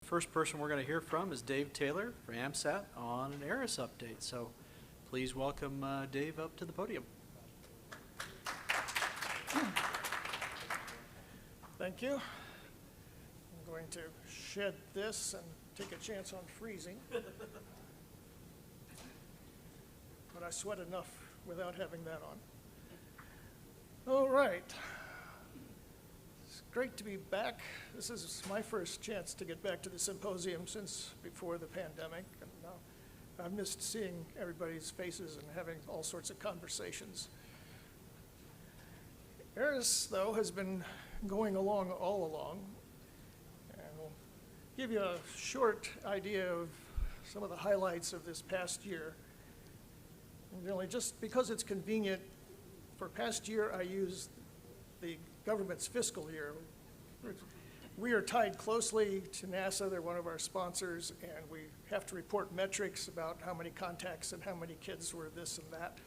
first person we're going to hear from is Dave Taylor for AMSAT on an ARISS update. So please welcome Dave up to the podium. Thank you. I'm going to shed this and take a chance on freezing. But I sweat enough without having that on. All right. It's great to be back. This is my first chance to get back to the symposium since before the pandemic. And I've missed seeing everybody's faces and having all sorts of conversations. ARISS, though, has been going along all along. And we'll give you a short idea of some of the highlights of this past year. And really, just because it's convenient, for past year I used the government's fiscal year. We are tied closely to NASA. They're one of our sponsors, and we have to report metrics about how many contacts and how many kids were this and that.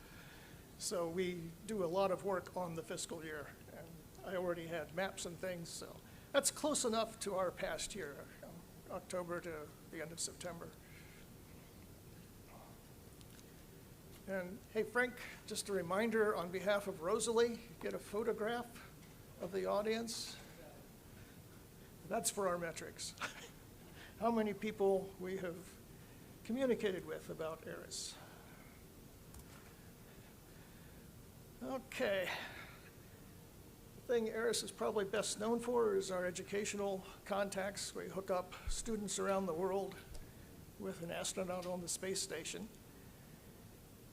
So we do a lot of work on the fiscal year, and I already had maps and things, so that's close enough to our past year, October to the end of September. And hey, Frank, just a reminder on behalf of Rosalie, get a photograph of the audience. That's for our metrics. How many people we have communicated with about ARISS. Okay. The thing ARISS is probably best known for is our educational contacts. We hook up students around the world with an astronaut on the space station.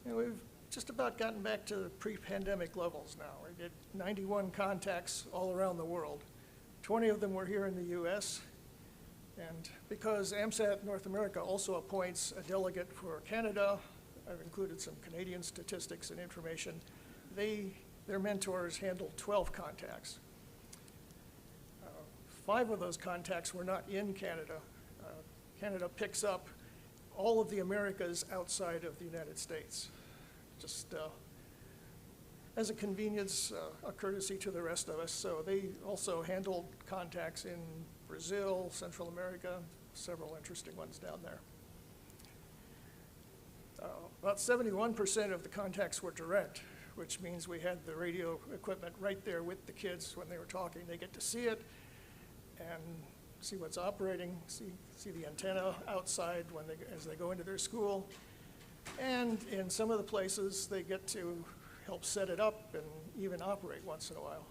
And we've just about gotten back to pre-pandemic levels now. We did 91 contacts all around the world. 20 of them were here in the US. And because AMSAT North America also appoints a delegate for Canada, I've included some Canadian statistics and information. Their mentors handled 12 contacts. 5 of those contacts were not in Canada. Canada picks up all of the Americas outside of the United States. Just as a convenience, a courtesy to the rest of us. So they also handled contacts in Brazil, Central America, several interesting ones down there. About 71% of the contacts were direct, which means we had the radio equipment right there with the kids when they were talking. They get to see it and see what's operating, see the antenna outside as they go into their school. And in some of the places, they get to help set it up and even operate once in a while.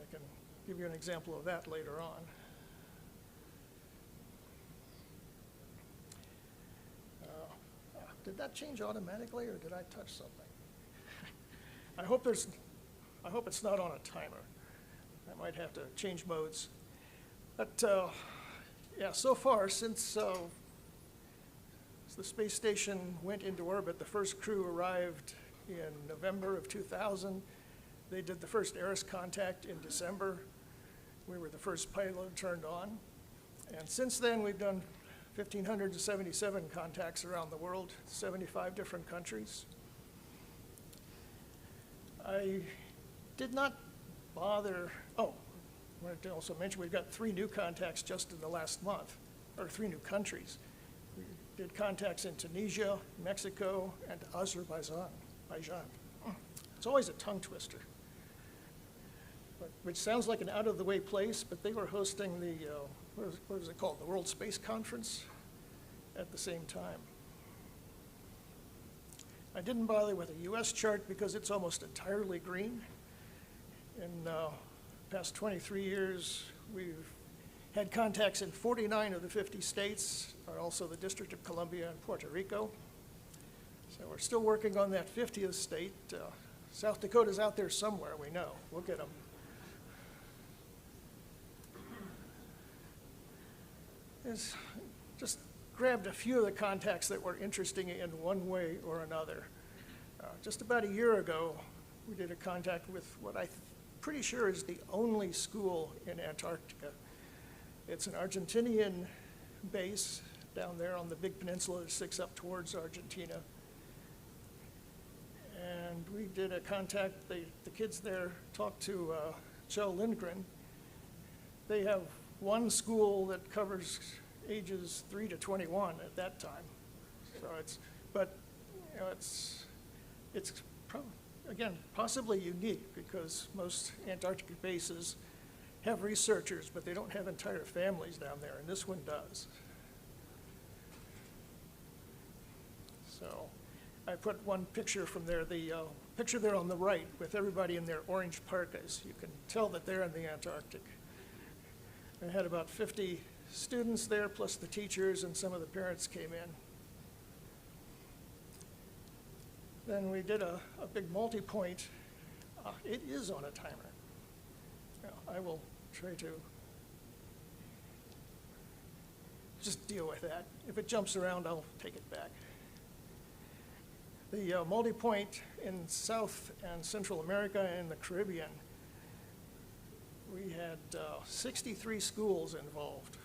I can give you an example of that later on. Did that change automatically, or did I touch something? I hope it's not on a timer. I might have to change modes. But yeah, so far since the space station went into orbit, the first crew arrived in November of 2000. They did the first ARISS contact in December. We were the first payload turned on. And since then, we've done 1,577 contacts around the world, 75 different countries. I did not bother, I wanted to also mention we've got 3 new contacts just in the last month, or 3 new countries. We did contacts in Tunisia, Mexico, and Azerbaijan. It's always a tongue twister, which sounds like an out-of-the-way place, but they were hosting the, what was it called, the World Space Conference at the same time. I didn't bother with a US chart because it's almost entirely green. In the past 23 years, we've had contacts in 49 of the 50 states, or also the District of Columbia and Puerto Rico. So we're still working on that 50th state. South Dakota's out there somewhere, we know. We'll get them. Just grabbed a few of the contacts that were interesting in one way or another. Just about a year ago, we did a contact with what I'm pretty sure is the only school in Antarctica. It's an Argentinian base down there on the big peninsula that sticks up towards Argentina. And we did a contact, the kids there talked to Joe Lindgren. They have one school that covers ages 3 to 21 at that time. So but you know, it's again, possibly unique because most Antarctic bases have researchers, but they don't have entire families down there, and this one does. So I put one picture from there, the picture there on the right with everybody in their orange parkas. You can tell that they're in the Antarctic. I had about 50 students there, plus the teachers, and some of the parents came in. Then we did a big multi-point. It is on a timer. Now, I will try to just deal with that. If it jumps around, I'll take it back. The multi-point in South and Central America and the Caribbean, we had 63 schools involved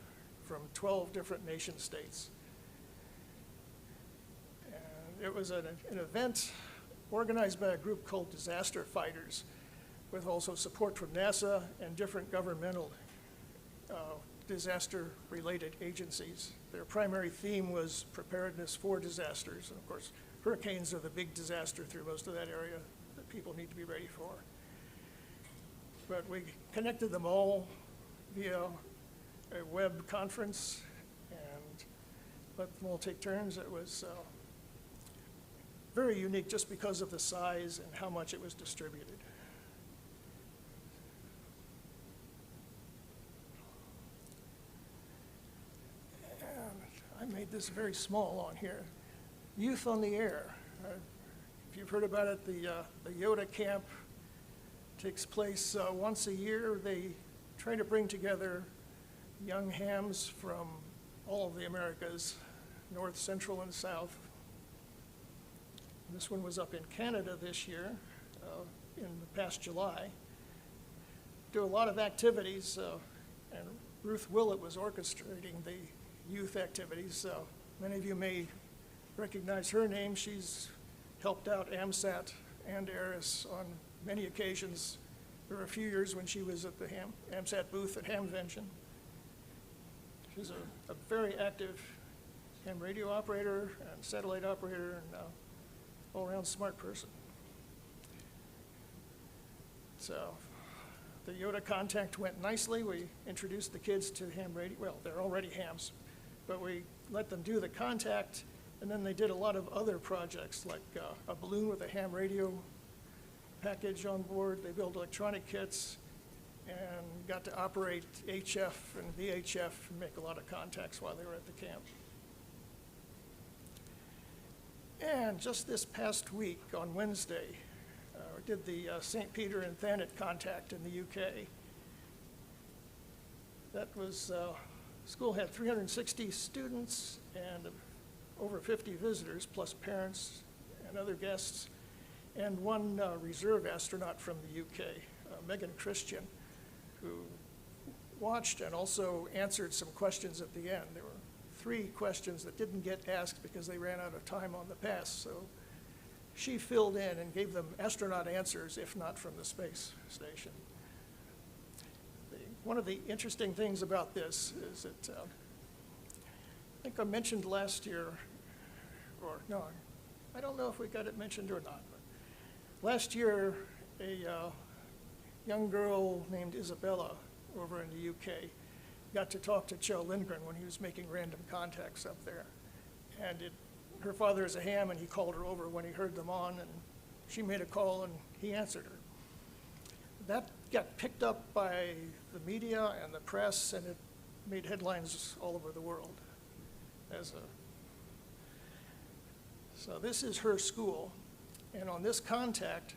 from 12 different nation states. And it was an event organized by a group called Disaster Fighters, with also support from NASA and different governmental disaster-related agencies. Their primary theme was preparedness for disasters. And of course, hurricanes are the big disaster through most of that area that people need to be ready for. But we connected them all via a web conference and let them all take turns. It was very unique just because of the size and how much it was distributed. And I made this very small on here. Youth on the Air. If you've heard about it, the Yoda camp takes place once a year. They try to bring together young hams from all of the Americas, North, Central, and South. This one was up in Canada this year, in the past July. Do a lot of activities, and Ruth Willett was orchestrating the youth activities. Many of you may recognize her name. She's helped out AMSAT and ARISS on many occasions. There were a few years when she was at the AMSAT booth at Hamvention. She's a very active ham radio operator and satellite operator and all-around smart person. So the Yoda contact went nicely. We introduced the kids to ham radio. Well, they're already hams, but we let them do the contact, and then they did a lot of other projects, like a balloon with a ham radio package on board. They built electronic kits and got to operate HF and VHF and make a lot of contacts while they were at the camp. And just this past week, on Wednesday, we did the St. Peter and Thanet contact in the UK. That was, school had 360 students and over 50 visitors, plus parents and other guests, and one reserve astronaut from the UK, Megan Christian, who watched and also answered some questions at the end. There were 3 questions that didn't get asked because they ran out of time on the pass, so she filled in and gave them astronaut answers, if not from the space station. One of the interesting things about this is that I think I mentioned last year, or no, I don't know if we got it mentioned or not, but last year a young girl named Isabella over in the UK got to talk to Joe Lindgren when he was making random contacts up there. And her father is a ham, and he called her over when he heard them on, and she made a call, and he answered her. That got picked up by the media and the press, and it made headlines all over the world. So this is her school, and on this contact,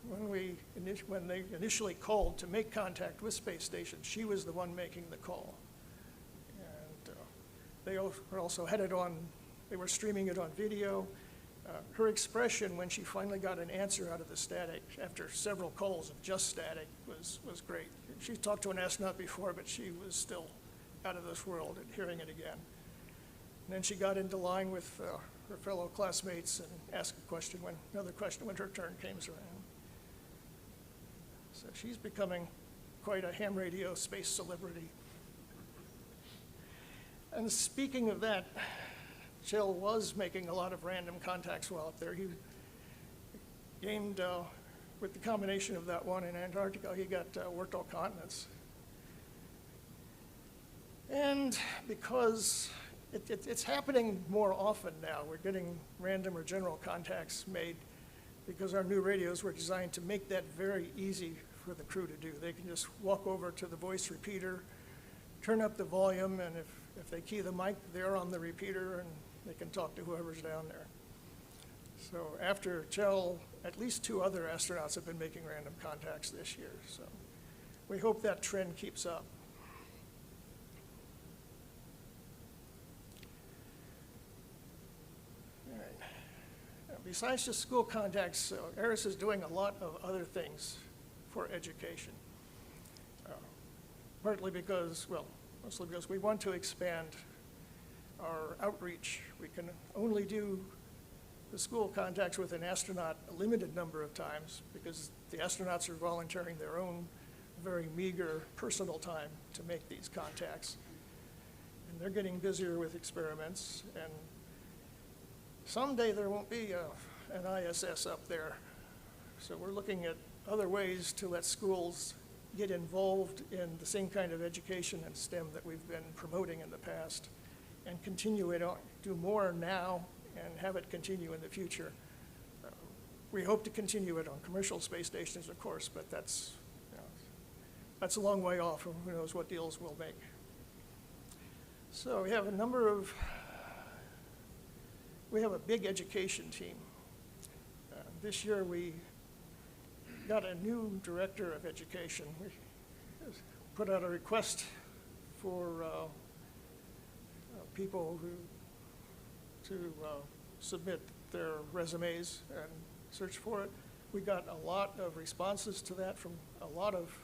when they initially called to make contact with space station, she was the one making the call. And they were also had it on, they were streaming it on video. Her expression when she finally got an answer out of the static after several calls of just static was great. She talked to an astronaut before, but she was still out of this world and hearing it again. And then she got into line with her fellow classmates and asked another question when her turn came around. So she's becoming quite a ham radio space celebrity. And speaking of that, Jill was making a lot of random contacts while up there. He gained, with the combination of that one in Antarctica, he got worked all continents. And because it's happening more often now, we're getting random or general contacts made because our new radios were designed to make that very easy for the crew to do. They can just walk over to the voice repeater, turn up the volume, and if they key the mic, they're on the repeater and they can talk to whoever's down there. So after Chell, at least 2 other astronauts have been making random contacts this year. So we hope that trend keeps up. All right. Now, besides just school contacts, ARISS is doing a lot of other things for education. Partly because, well, mostly because we want to expand our outreach. We can only do the school contacts with an astronaut a limited number of times because the astronauts are volunteering their own very meager personal time to make these contacts. And they're getting busier with experiments, and someday there won't be an ISS up there. So we're looking at other ways to let schools get involved in the same kind of education and STEM that we've been promoting in the past, and continue it on, do more now and have it continue in the future. We hope to continue it on commercial space stations, of course, but that's a long way off, and who knows what deals we'll make. So we have a big education team. This year we got a new director of education. We put out a request for people to submit their resumes and search for it. We got a lot of responses to that from a lot of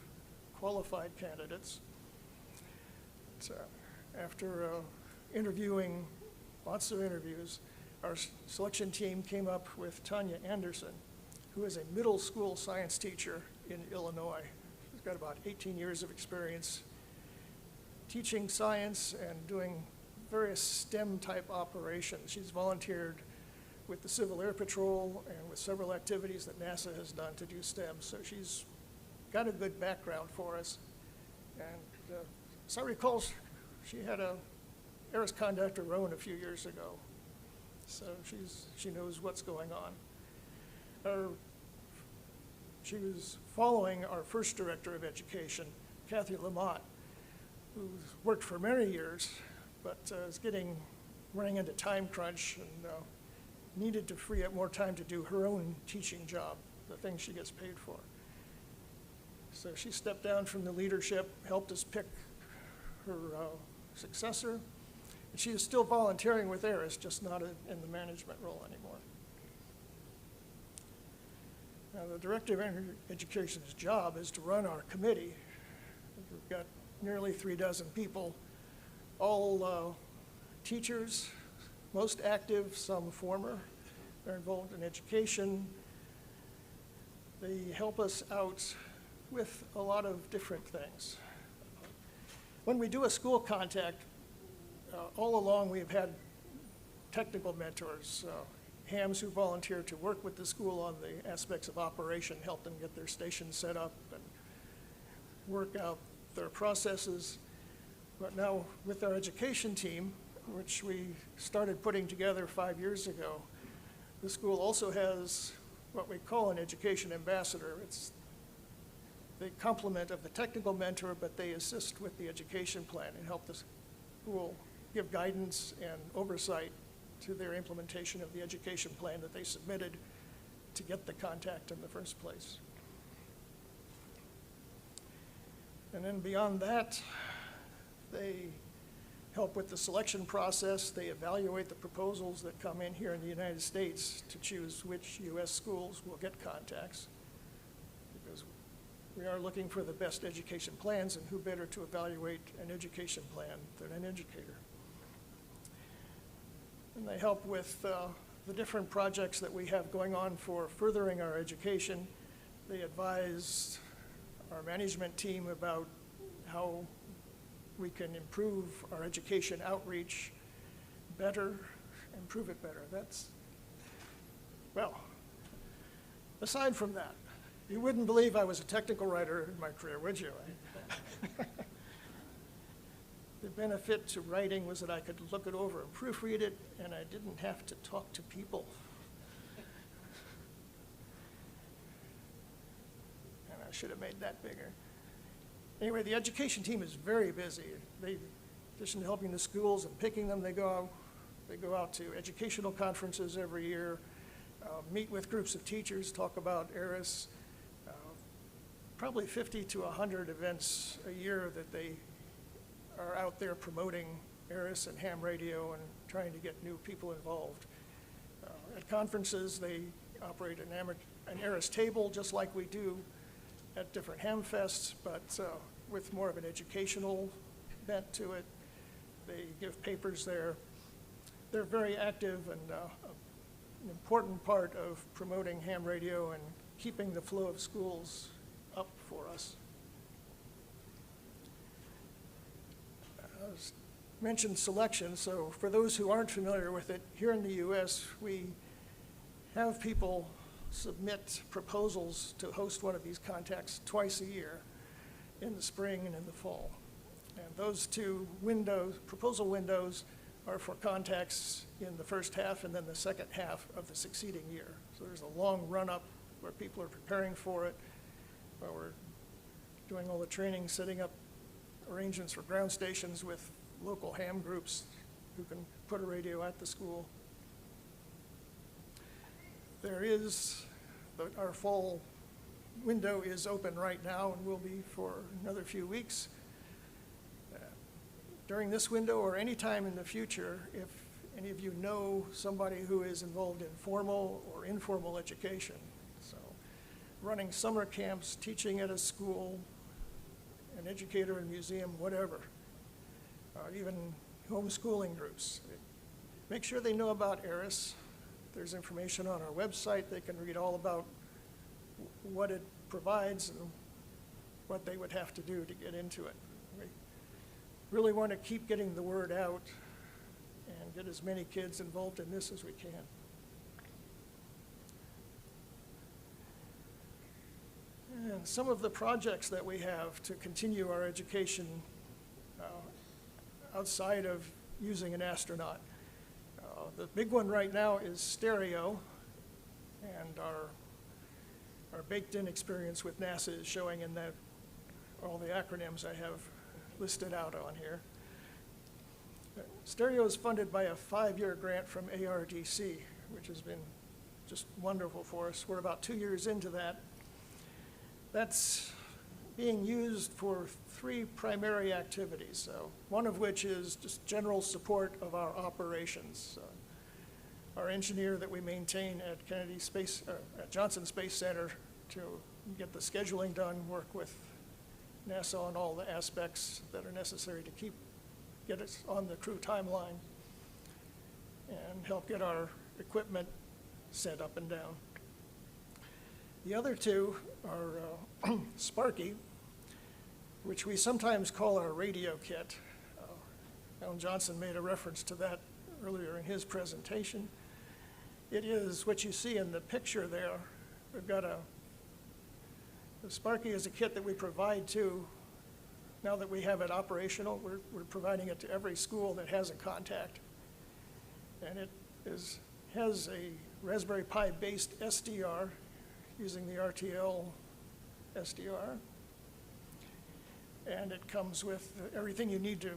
qualified candidates. So after interviewing lots of interviews, our selection team came up with Tanya Anderson, who is a middle school science teacher in Illinois. She's got about 18 years of experience teaching science and doing various STEM-type operations. She's volunteered with the Civil Air Patrol and with several activities that NASA has done to do STEM, so she's got a good background for us. And as I recall, she had a ARISS conductor Rowan a few years ago, so she knows what's going on. She was following our first director of education, Kathy Lamott, who's worked for many years, but is running into time crunch and needed to free up more time to do her own teaching job, the thing she gets paid for. So she stepped down from the leadership, helped us pick her successor, and she is still volunteering with ARISS, just not in the management role anymore. Now, the Director of Education's job is to run our committee. We've got nearly 36 people, all teachers, most active, some former. They're involved in education. They help us out with a lot of different things. When we do a school contact, all along we've had technical mentors, hams who volunteer to work with the school on the aspects of operation, help them get their station set up and work out their processes. But now with our education team, which we started putting together 5 years ago, the school also has what we call an education ambassador. It's the complement of the technical mentor, but they assist with the education plan and help the school give guidance and oversight to their implementation of the education plan that they submitted to get the contact in the first place. And then beyond that, they help with the selection process. They evaluate the proposals that come in here in the United States to choose which U.S. schools will get contacts, because we are looking for the best education plans, and who better to evaluate an education plan than an educator. And they help with the different projects that we have going on for furthering our education. They advise our management team about how we can improve our education outreach better, improve it better. Well, aside from that, you wouldn't believe I was a technical writer in my career, would you? The benefit to writing was that I could look it over and proofread it, and I didn't have to talk to people. And I should have made that bigger. Anyway, the education team is very busy. They, in addition to helping the schools and picking them, they go out to educational conferences every year, meet with groups of teachers, talk about ARISS, probably 50 to 100 events a year that they are out there promoting ARISS and ham radio and trying to get new people involved. At conferences, they operate an ARISS table just like we do at different ham fests, but with more of an educational bent to it. They give papers there. They're very active and an important part of promoting ham radio and keeping the flow of schools up for us. Mentioned selection, so for those who aren't familiar with it, here in the US, we have people submit proposals to host one of these contacts twice a year, in the spring and in the fall. And those two proposal windows are for contacts in the first half and then the second half of the succeeding year. So there's a long run-up where people are preparing for it, where we're doing all the training, setting up arrangements for ground stations with local ham groups who can put a radio at the school. Our fall window is open right now and will be for another few weeks. During this window or any time in the future, if any of you know somebody who is involved in formal or informal education, so running summer camps, teaching at a school, an educator in a museum, whatever, even homeschooling groups, make sure they know about ARISS. There's information on our website. They can read all about what it provides and what they would have to do to get into it. We really want to keep getting the word out and get as many kids involved in this as we can. And some of the projects that we have to continue our education outside of using an astronaut. The big one right now is stereo, and our baked-in experience with NASA is showing in that all the acronyms I have listed out on here. Stereo is funded by a 5-year grant from ARDC, which has been just wonderful for us. We're about 2 years into that. That's being used for 3 primary activities, so one of which is just general support of our operations. Our engineer that we maintain at at Johnson Space Center to get the scheduling done, work with NASA on all the aspects that are necessary to get us on the crew timeline and help get our equipment set up and down. The other 2 are Sparky, which we sometimes call our radio kit. Alan Johnson made a reference to that earlier in his presentation. It is what you see in the picture there. We've got the Sparky is a kit that we provide to, now that we have it operational, we're providing it to every school that has a contact. And it has a Raspberry Pi based SDR using the RTL SDR. And it comes with everything you need to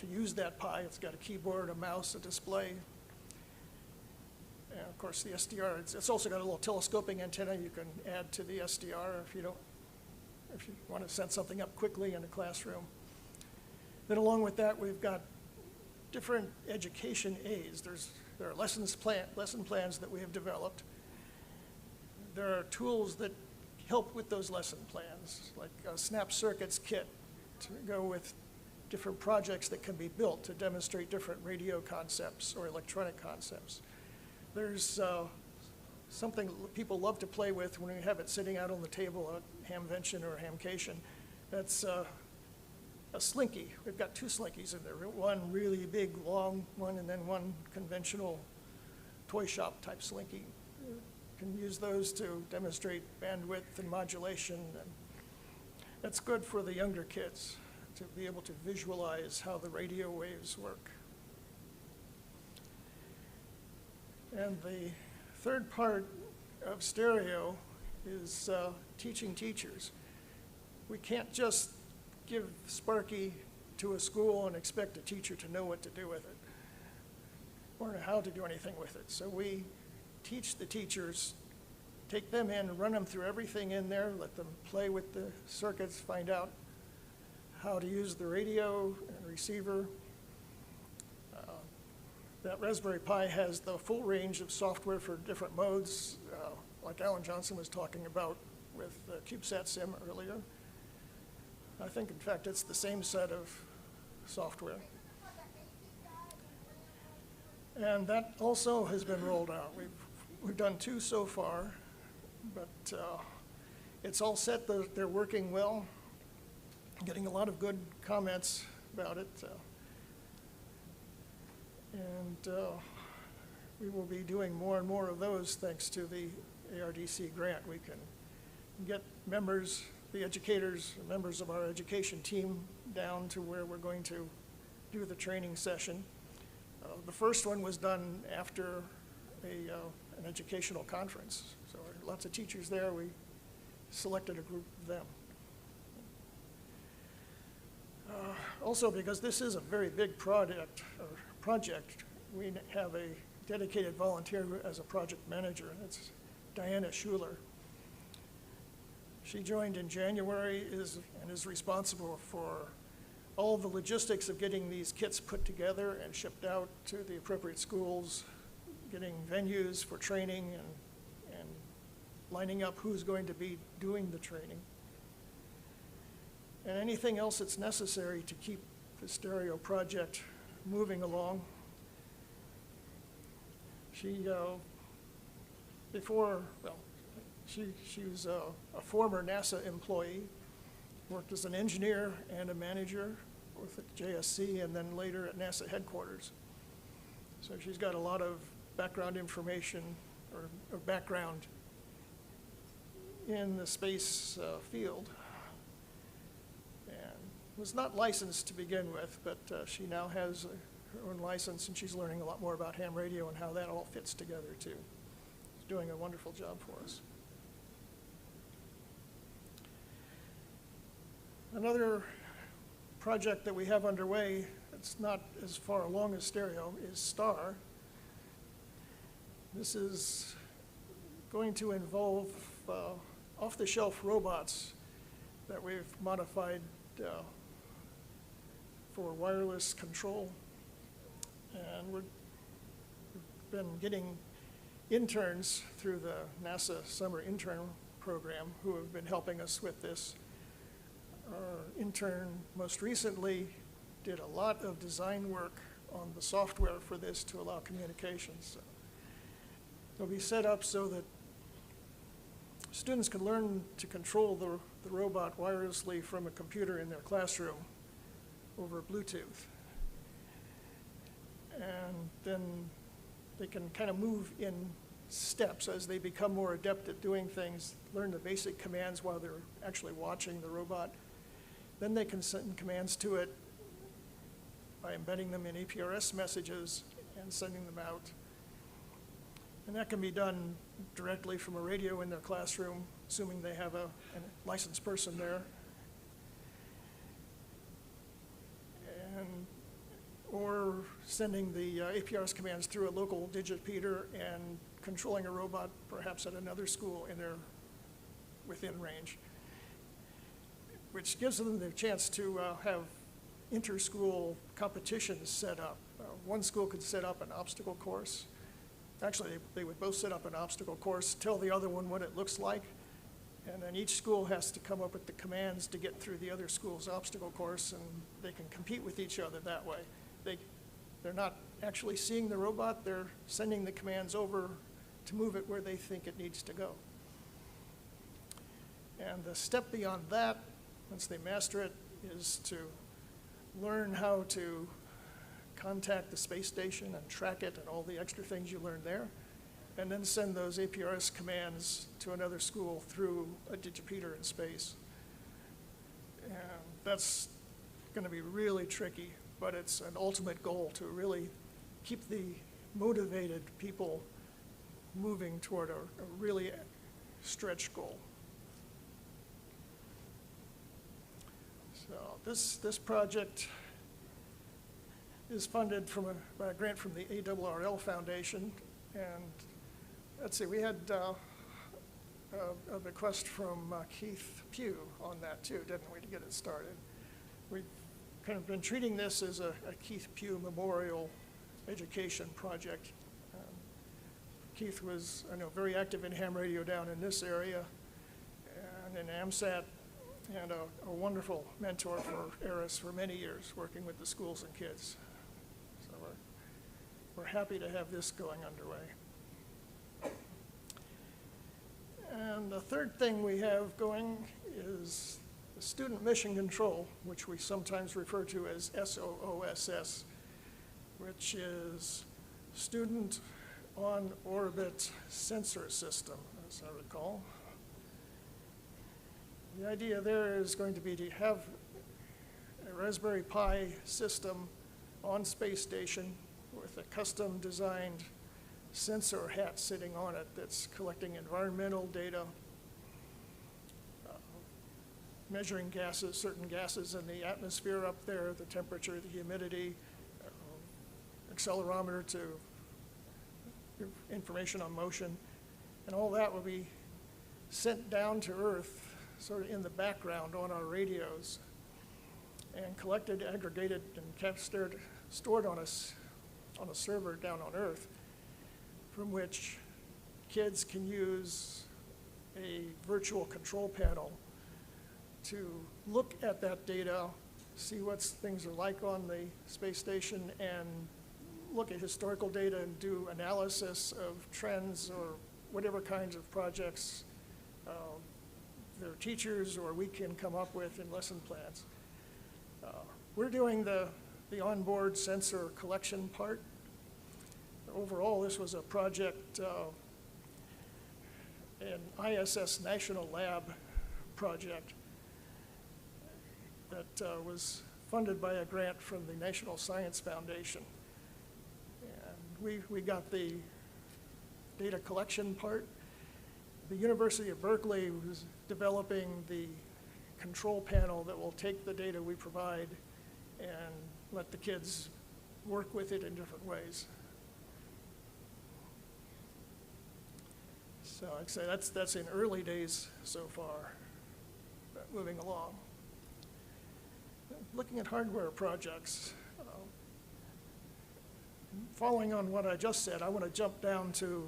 use that Pi. It's got a keyboard, a mouse, a display. And of course the SDR, it's also got a little telescoping antenna you can add to the SDR if you want to send something up quickly in a classroom. Then along with that, we've got different education aids. There are lesson plans that we have developed. There are tools that help with those lesson plans, like a Snap Circuits kit to go with different projects that can be built to demonstrate different radio concepts or electronic concepts. There's something people love to play with when we have it sitting out on the table at Hamvention or Hamcation. That's a slinky. We've got two slinkies in there. One really big, long one, and then one conventional toy shop type slinky. You can use those to demonstrate bandwidth and modulation. And that's good for the younger kids to be able to visualize how the radio waves work. And the third part of stereo is teaching teachers. We can't just give Sparky to a school and expect a teacher to know what to do with it or how to do anything with it. So we teach the teachers, take them in, run them through everything in there, let them play with the circuits, find out how to use the radio and receiver. That Raspberry Pi has the full range of software for different modes, like Alan Johnson was talking about with CubeSat Sim earlier. I think, in fact, it's the same set of software. And that also has been rolled out. We've done 2 so far, but it's all set. They're working well, getting a lot of good comments about it. And we will be doing more and more of those thanks to the ARDC grant. We can get members, the educators, members of our education team down to where we're going to do the training session. The first one was done after an educational conference. So lots of teachers there. We selected a group of them. Also, because this is a very big project, we have a dedicated volunteer as a project manager. It's Diana Schuler. She joined in January and is responsible for all the logistics of getting these kits put together and shipped out to the appropriate schools, getting venues for training and lining up who's going to be doing the training, and anything else that's necessary to keep the stereo project moving along. She, she was a former NASA employee, worked as an engineer and a manager with the JSC and then later at NASA headquarters. So she's got a lot of background information or background in the space field. And was not licensed to begin with, but she now has her own license and she's learning a lot more about ham radio and how that all fits together too. She's doing a wonderful job for us. Another project that we have underway, it's not as far along as stereo, is STAR. This is going to involve off-the-shelf robots that we've modified for wireless control. And we've been getting interns through the NASA Summer Intern Program who have been helping us with this. Our intern most recently did a lot of design work on the software for this to allow communications. So it'll be set up so that students can learn to control the robot wirelessly from a computer in their classroom over Bluetooth. And then they can kind of move in steps as they become more adept at doing things, learn the basic commands while they're actually watching the robot. Then they can send commands to it by embedding them in APRS messages and sending them out. And that can be done directly from a radio in their classroom, assuming they have a licensed person there. Or sending the APRS commands through a local digipeater and controlling a robot perhaps at another school within range, which gives them the chance to have inter-school competitions set up. One school could set up an obstacle course. Actually, they would both set up an obstacle course, tell the other one what it looks like, and then each school has to come up with the commands to get through the other school's obstacle course, and they can compete with each other that way. They're not actually seeing the robot, they're sending the commands over to move it where they think it needs to go. And the step beyond that, once they master it, is to learn how to contact the space station and track it and all the extra things you learn there, and then send those APRS commands to another school through a digipeater in space. And that's going to be really tricky, but it's an ultimate goal to really keep the motivated people moving toward a really stretch goal. So this project is funded by a grant from the ARRL Foundation, and let's see, we had a bequest from Keith Pugh on that too, didn't we, to get it started? We've kind of been treating this as a Keith Pugh Memorial Education project. Keith was, I know, very active in ham radio down in this area and in AMSAT, and a wonderful mentor for ARISS for many years, working with the schools and kids. So we're happy to have this going underway. And the third thing we have going is the Student Mission Control, which we sometimes refer to as SOOSS, which is Student On-Orbit Sensor System, as I recall. The idea there is going to be to have a Raspberry Pi system on space station with a custom designed sensor hat sitting on it that's collecting environmental data, measuring gases, certain gases in the atmosphere up there, the temperature, the humidity, accelerometer to give information on motion, and all that will be sent down to Earth sort of in the background on our radios and collected, aggregated, and stored on a server down on Earth, from which kids can use a virtual control panel to look at that data, see what things are like on the space station, and look at historical data and do analysis of trends or whatever kinds of projects their teachers or we can come up with in lesson plans. We're doing the onboard sensor collection part. Overall, this was a project, an ISS National Lab project that was funded by a grant from the National Science Foundation. And we got the data collection part. The University of Berkeley was developing the control panel that will take the data we provide and let the kids work with it in different ways. So I'd say that's in early days so far, but moving along. Looking at hardware projects, following on what I just said, I want to jump down to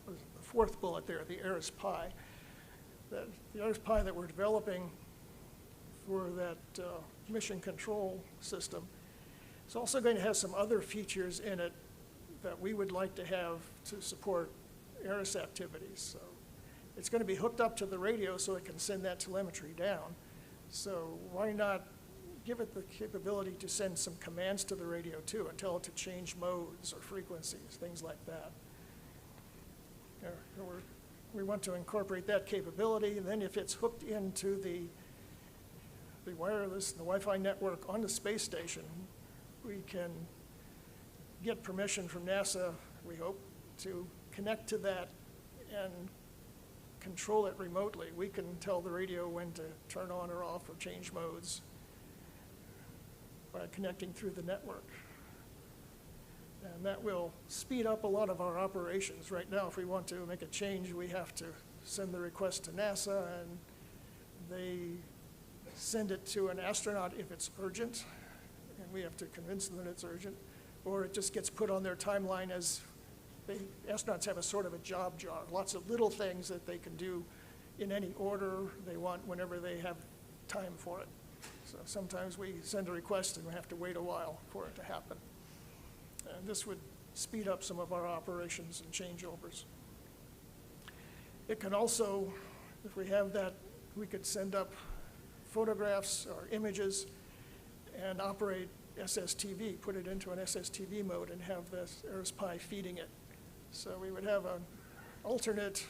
the fourth bullet there, the ARISS Pi. The ARISS Pi that we're developing for that mission control system is also going to have some other features in it that we would like to have to support ARISS activities. So it's going to be hooked up to the radio so it can send that telemetry down. So why not give it the capability to send some commands to the radio too and tell it to change modes or frequencies, things like that. We want to incorporate that capability, and then if it's hooked into the wireless, the Wi-Fi network on the space station, we can get permission from NASA, we hope, to connect to that and control it remotely. We can tell the radio when to turn on or off or change modes by connecting through the network. And that will speed up a lot of our operations. Right now, if we want to make a change, we have to send the request to NASA, and they send it to an astronaut if it's urgent, and we have to convince them that it's urgent, or it just gets put on their timeline as astronauts have a sort of a job jar, lots of little things that they can do in any order they want whenever they have time for it. So sometimes we send a request and we have to wait a while for it to happen. And this would speed up some of our operations and changeovers. It can also, if we have that, we could send up photographs or images and operate SSTV, put it into an SSTV mode and have this ARISS Pi feeding it. So we would have an alternate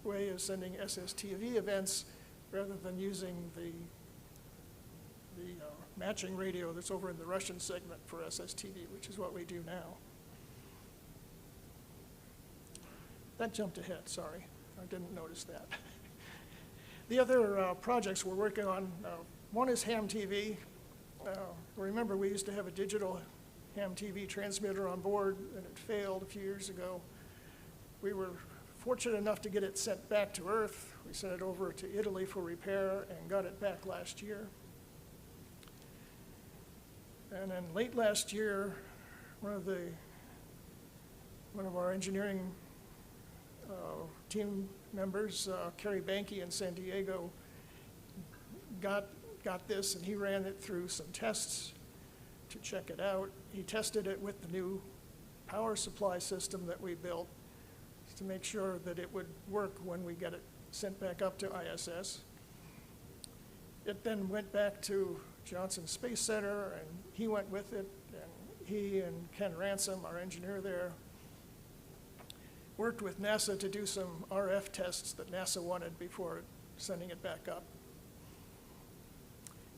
way of sending SSTV events rather than using the matching radio that's over in the Russian segment for SSTV, which is what we do now. That jumped ahead, sorry. I didn't notice that. The other projects we're working on, one is ham TV. Remember, we used to have a digital ham TV transmitter on board, and it failed a few years ago. We were fortunate enough to get it sent back to Earth. We sent it over to Italy for repair and got it back last year. And then late last year, one of our engineering team members, Kerry Banky in San Diego, got this, and he ran it through some tests to check it out. He tested it with the new power supply system that we built to make sure that it would work when we get it sent back up to ISS. It then went back to Johnson Space Center, and he went with it, and he and Ken Ransom, our engineer there, worked with NASA to do some RF tests that NASA wanted before sending it back up,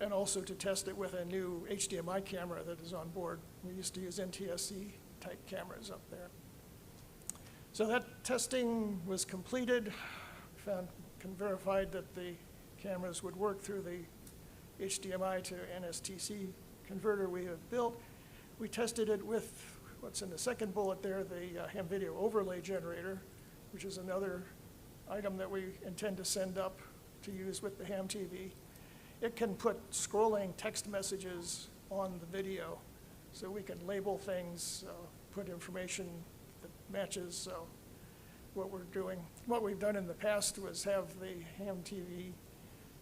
and also to test it with a new HDMI camera that is on board. We used to use NTSC type cameras up there. So that testing was completed, verified that the cameras would work through the HDMI to NSTC converter we have built. We tested it with what's in the second bullet there, the ham video overlay generator, which is another item that we intend to send up to use with the ham TV. It can put scrolling text messages on the video, so we can label things, put information that matches what we're doing. What we've done in the past was have the ham TV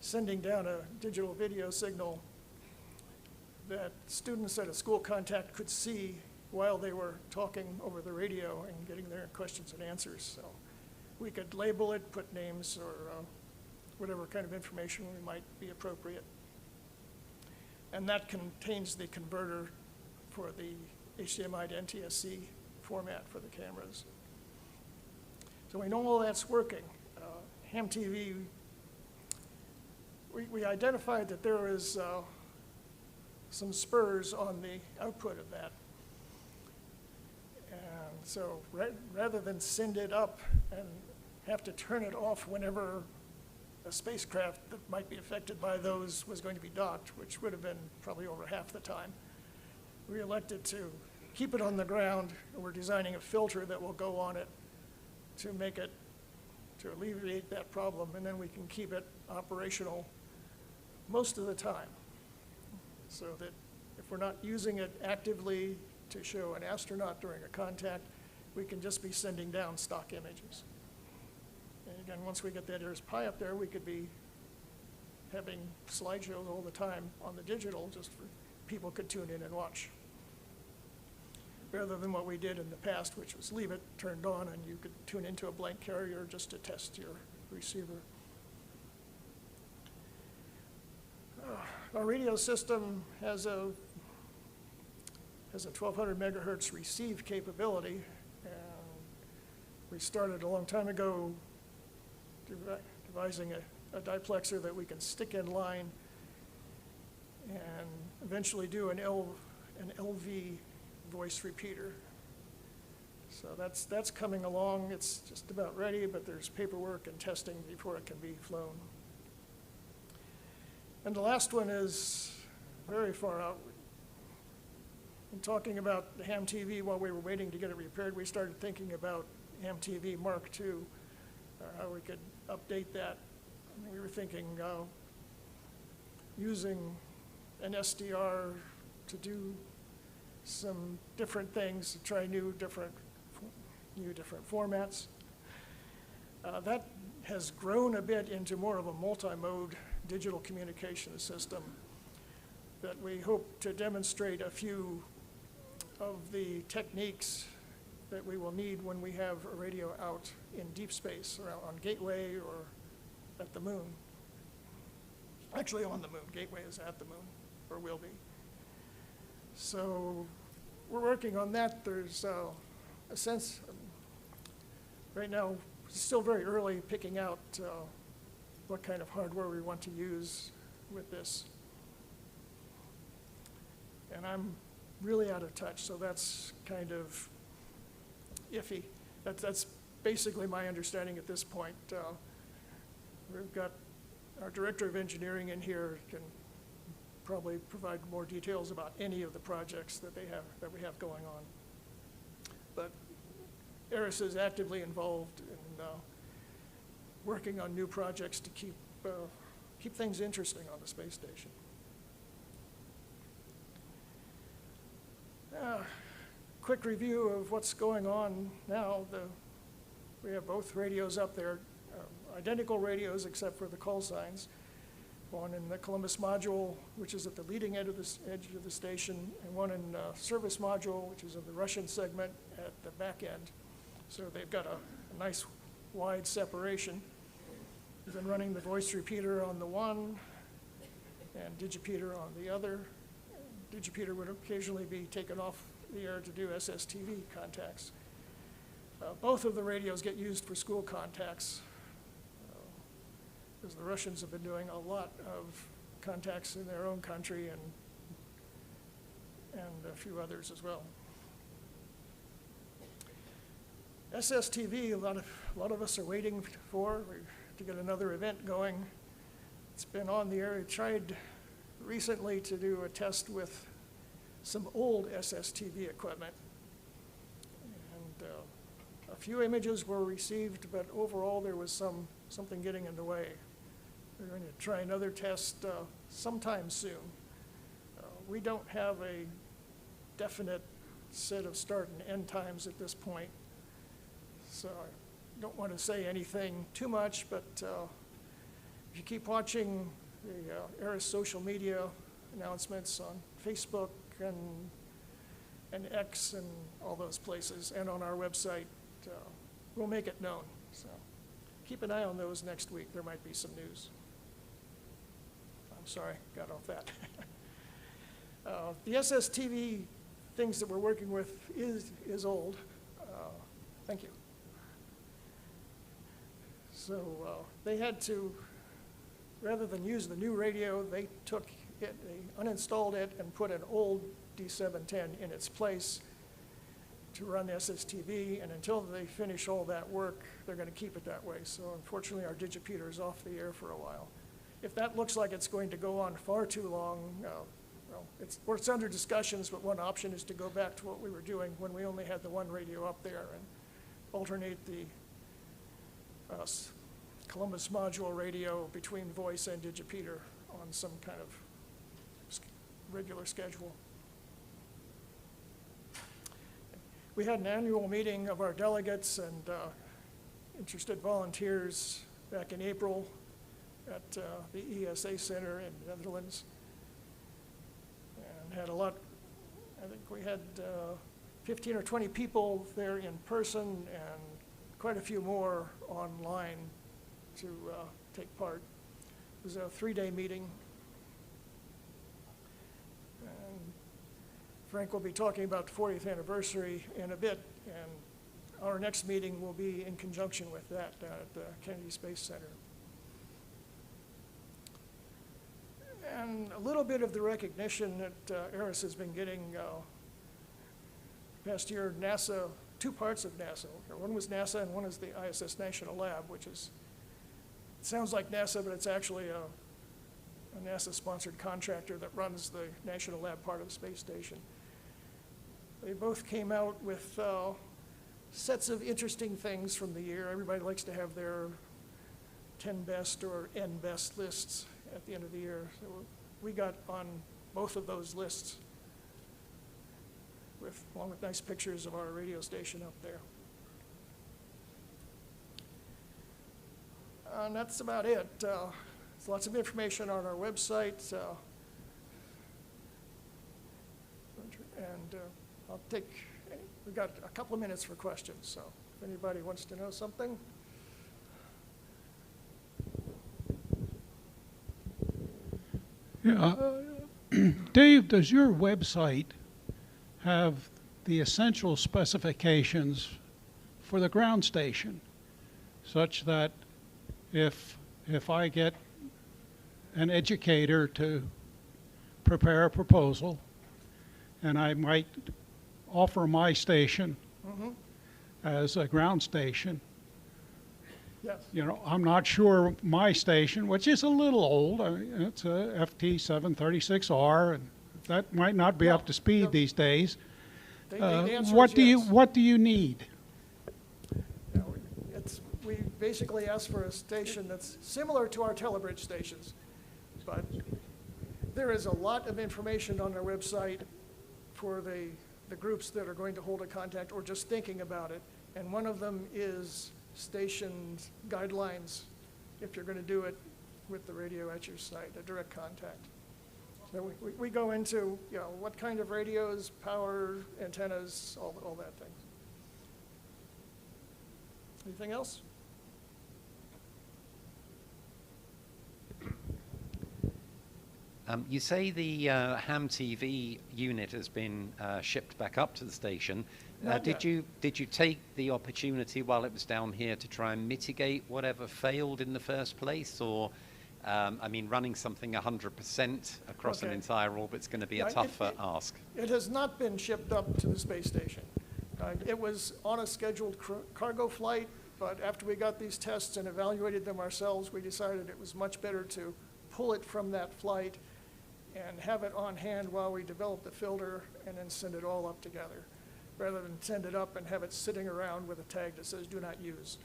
sending down a digital video signal that students at a school contact could see while they were talking over the radio and getting their questions and answers. So we could label it, put names, or whatever kind of information we might be appropriate. And that contains the converter for the HDMI to NTSC format for the cameras. So we know all that's working. Ham TV, we identified that there is some spurs on the output of that. And so rather than send it up and have to turn it off whenever a spacecraft that might be affected by those was going to be docked, which would have been probably over half the time, we elected to keep it on the ground, and we're designing a filter that will go on it to make it, to alleviate that problem, and then we can keep it operational most of the time, so that if we're not using it actively to show an astronaut during a contact, we can just be sending down stock images. And again, once we get that ARISS Pi up there, we could be having slideshows all the time on the digital, just for people could tune in and watch, rather than what we did in the past, which was leave it turned on and you could tune into a blank carrier just to test your receiver. Our radio system has a 1200 megahertz receive capability, and we started a long time ago devising a diplexer that we can stick in line and eventually do an LV voice repeater. So that's coming along. It's just about ready, but there's paperwork and testing before it can be flown. And the last one is very far out. In talking about the ham TV while we were waiting to get it repaired, we started thinking about ham TV Mark II, how we could update that. And we were thinking using an SDR to do some different things, to try new different formats. That has grown a bit into more of a multi-mode digital communication system that we hope to demonstrate a few of the techniques that we will need when we have a radio out in deep space, or out on Gateway or at the moon. Actually on the moon. Gateway is at the moon, or will be. So we're working on that. There's a sense, right now, it's still very early picking out what kind of hardware we want to use with this. And I'm really out of touch, so that's kind of iffy. That's basically my understanding at this point. We've got our director of engineering in here, can probably provide more details about any of the projects that we have going on. But ARISS is actively involved in working on new projects to keep things interesting on the space station. Quick review of what's going on now. We have both radios up there, identical radios except for the call signs. One in the Columbus module, which is at the leading edge of the station, and one in service module, which is in the Russian segment at the back end. So they've got a nice wide separation. We've been running the voice repeater on the one and digipeater on the other. Digipeater would occasionally be taken off the air to do SSTV contacts. Both of the radios get used for school contacts, because the Russians have been doing a lot of contacts in their own country and a few others as well. SSTV, a lot of us are waiting to get another event going. It's been on the air. I tried recently to do a test with some old SSTV equipment. And a few images were received, but overall there was something getting in the way. We're going to try another test sometime soon. We don't have a definite set of start and end times at this point, so I don't want to say anything too much, but if you keep watching the ARISS social media announcements on Facebook and X and all those places, and on our website, we'll make it known. So keep an eye on those next week. There might be some news. I'm sorry, got off that. The SSTV things that we're working with is old. Thank you. So they had to, rather than use the new radio, they took it, they uninstalled it and put an old D710 in its place to run SSTV, and until they finish all that work, they're going to keep it that way. So unfortunately, our digipeater is off the air for a while. If that looks like it's going to go on far too long, well, it's under discussions, but one option is to go back to what we were doing when we only had the one radio up there and alternate the Columbus module radio between voice and digipeater on some kind of regular schedule. We had an annual meeting of our delegates and interested volunteers back in April at the ESA Center in the Netherlands, and had a lot. I think we had 15 or 20 people there in person and quite a few more online to take part. It was a 3-day meeting. And Frank will be talking about the 40th anniversary in a bit, and our next meeting will be in conjunction with that at the Kennedy Space Center. And a little bit of the recognition that ARISS has been getting past year. NASA, 2 parts of NASA. One was NASA and one is the ISS National Lab, which is, it sounds like NASA, but it's actually a NASA-sponsored contractor that runs the National Lab part of the space station. They both came out with sets of interesting things from the year. Everybody likes to have their 10 best or N best lists at the end of the year. So we got on both of those lists, along with nice pictures of our radio station up there. And that's about it. There's lots of information on our website. And I'll take, we've got a couple of minutes for questions, so if anybody wants to know something. Yeah, Dave, does your website have the essential specifications for the ground station, such that if I get an educator to prepare a proposal, and I might offer my station as a ground station, Yes. you know, I'm not sure my station, which is a little old, I mean, it's a FT736R, and that might not be up to speed no. these days. The answer What is do you yes. what do you need? You know, we basically ask for a station that's similar to our telebridge stations, but there is a lot of information on our website for the groups that are going to hold a contact or just thinking about it, and one of them is station guidelines if you're going to do it with the radio at your site, a direct contact. So we go into, you know, what kind of radios, power, antennas, all that thing. Anything else? You say the ham TV unit has been shipped back up to the station. Not Did yet. you take the opportunity while it was down here to try and mitigate whatever failed in the first place, or I mean, running something 100% across an Okay. entire orbit is going to be a Right, tougher ask? It has not been shipped up to the space station. It was on a scheduled cargo flight, but after we got these tests and evaluated them ourselves, we decided it was much better to pull it from that flight and have it on hand while we develop the filter and then send it all up together, rather than send it up and have it sitting around with a tag that says "do not use."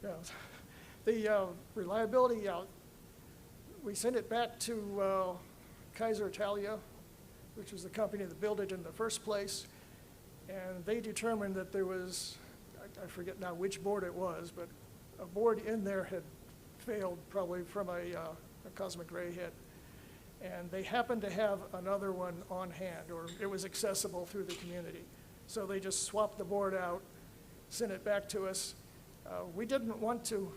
Yeah. The reliability, we sent it back to Kaiser Italia, which was the company that built it in the first place, and they determined that there was, I forget now which board it was, but a board in there had failed probably from a cosmic ray hit. And they happened to have another one on hand, or it was accessible through the community. So they just swapped the board out, sent it back to us. We didn't want to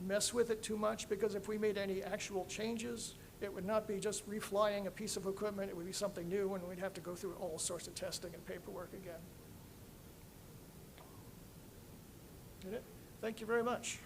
mess with it too much, because if we made any actual changes, it would not be just reflying a piece of equipment, it would be something new, and we'd have to go through all sorts of testing and paperwork again. Did it? Thank you very much.